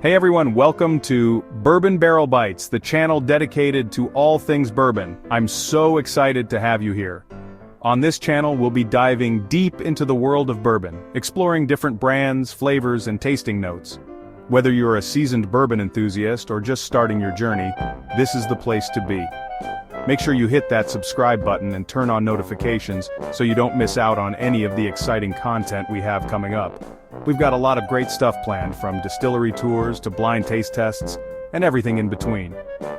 Hey everyone, welcome to Bourbon Barrel Bites, the channel dedicated to all things bourbon. I'm so excited to have you here. On this channel, we'll be diving deep into the world of bourbon, exploring different brands, flavors, and tasting notes. Whether you're a seasoned bourbon enthusiast or just starting your journey, this is the place to be. Make sure you hit that subscribe button and turn on notifications so you don't miss out on any of the exciting content we have coming up. We've got a lot of great stuff planned, from distillery tours to blind taste tests, and everything in between.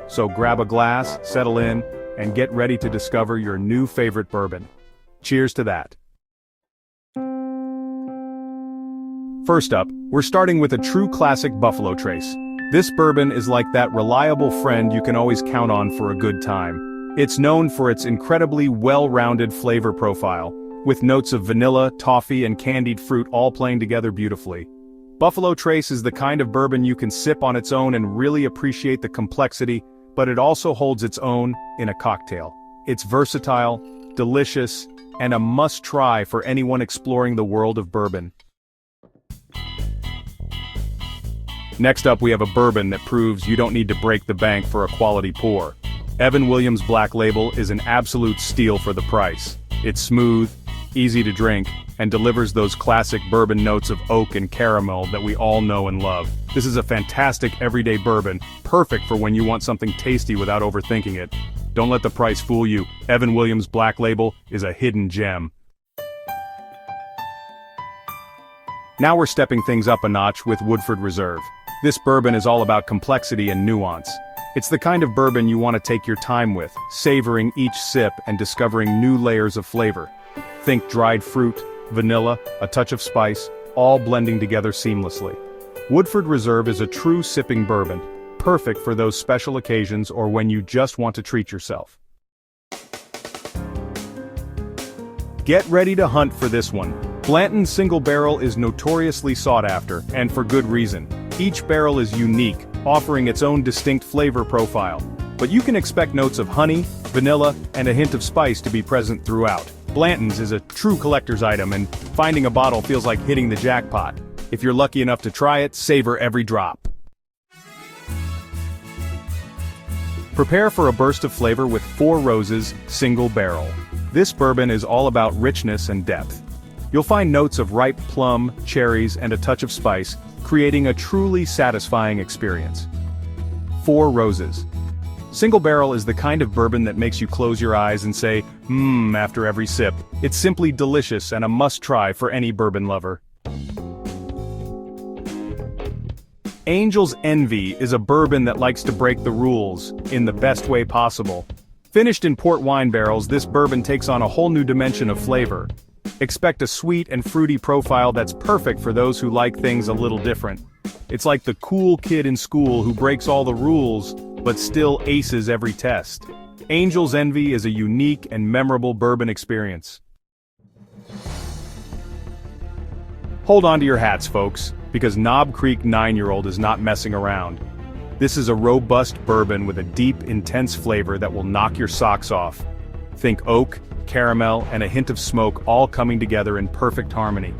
So grab a glass, settle in, and get ready to discover your new favorite bourbon. Cheers to that. First up, we're starting with a true classic Buffalo Trace. This bourbon is like that reliable friend you can always count on for a good time. It's known for its incredibly well-rounded flavor profile, with notes of vanilla, toffee, and candied fruit all playing together beautifully. Buffalo Trace is the kind of bourbon you can sip on its own and really appreciate the complexity, but it also holds its own in a cocktail. It's versatile, delicious, and a must-try for anyone exploring the world of bourbon. Next up, we have a bourbon that proves you don't need to break the bank for a quality pour. Evan Williams Black Label is an absolute steal for the price. It's smooth, easy to drink, and delivers those classic bourbon notes of oak and caramel that we all know and love. This is a fantastic everyday bourbon, perfect for when you want something tasty without overthinking it. Don't let the price fool you. Evan Williams Black Label is a hidden gem. Now we're stepping things up a notch with Woodford Reserve. This bourbon is all about complexity and nuance. It's the kind of bourbon you want to take your time with, savoring each sip and discovering new layers of flavor. Think dried fruit, vanilla, a touch of spice, all blending together seamlessly. Woodford Reserve is a true sipping bourbon, perfect for those special occasions or when you just want to treat yourself. Get ready to hunt for this one. Blanton Single Barrel is notoriously sought after, and for good reason. Each barrel is unique, offering its own distinct flavor profile. But you can expect notes of honey, vanilla, and a hint of spice to be present throughout. Blanton's is a true collector's item, and finding a bottle feels like hitting the jackpot. If you're lucky enough to try it, savor every drop. Prepare for a burst of flavor with Four Roses Single Barrel. This bourbon is all about richness and depth. You'll find notes of ripe plum, cherries, and a touch of spice, creating a truly satisfying experience. Four Roses. Single Barrel is the kind of bourbon that makes you close your eyes and say, after every sip. It's simply delicious and a must-try for any bourbon lover. Angel's Envy is a bourbon that likes to break the rules, in the best way possible. Finished in port wine barrels, this bourbon takes on a whole new dimension of flavor. Expect a sweet and fruity profile that's perfect for those who like things a little different. It's like the cool kid in school who breaks all the rules, but still aces every test. Angel's Envy is a unique and memorable bourbon experience. Hold on to your hats, folks, because Knob Creek 9-year-old is not messing around. This is a robust bourbon with a deep, intense flavor that will knock your socks off. Think oak, caramel, and a hint of smoke all coming together in perfect harmony.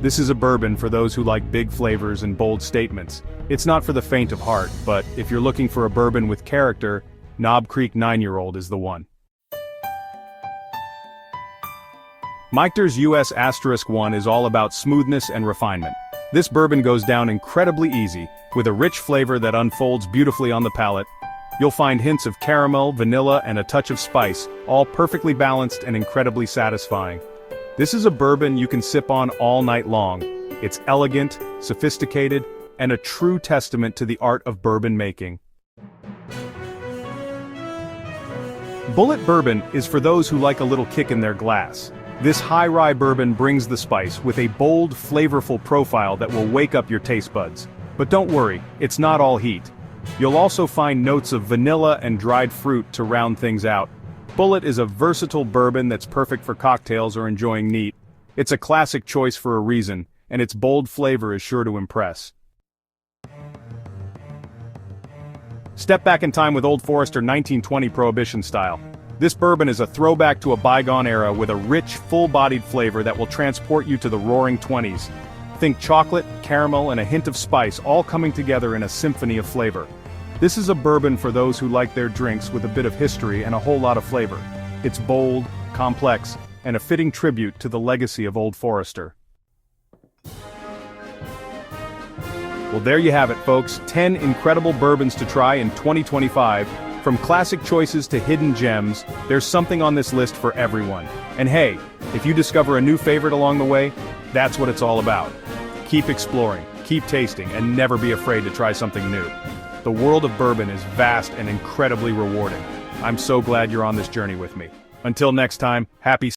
This is a bourbon for those who like big flavors and bold statements. It's not for the faint of heart, but if you're looking for a bourbon with character, Knob Creek 9-year-old is the one. Michter's US *1 is all about smoothness and refinement. This bourbon goes down incredibly easy, with a rich flavor that unfolds beautifully on the palate. You'll find hints of caramel, vanilla, and a touch of spice, all perfectly balanced and incredibly satisfying. This is a bourbon you can sip on all night long. It's elegant, sophisticated, and a true testament to the art of bourbon making. Bulleit Bourbon is for those who like a little kick in their glass. This high rye bourbon brings the spice with a bold, flavorful profile that will wake up your taste buds. But don't worry, it's not all heat. You'll also find notes of vanilla and dried fruit to round things out. Bulleit is a versatile bourbon that's perfect for cocktails or enjoying neat. It's a classic choice for a reason, and its bold flavor is sure to impress. Step back in time with Old Forester 1920 Prohibition style. This bourbon is a throwback to a bygone era with a rich, full-bodied flavor that will transport you to the roaring 20s. Think chocolate, caramel, and a hint of spice all coming together in a symphony of flavor. This is a bourbon for those who like their drinks with a bit of history and a whole lot of flavor. It's bold, complex, and a fitting tribute to the legacy of Old Forester. Well, there you have it, folks. 10 incredible bourbons to try in 2025. From classic choices to hidden gems, there's something on this list for everyone. And hey, if you discover a new favorite along the way, that's what it's all about. Keep exploring, keep tasting, and never be afraid to try something new. The world of bourbon is vast and incredibly rewarding. I'm so glad you're on this journey with me. Until next time, happy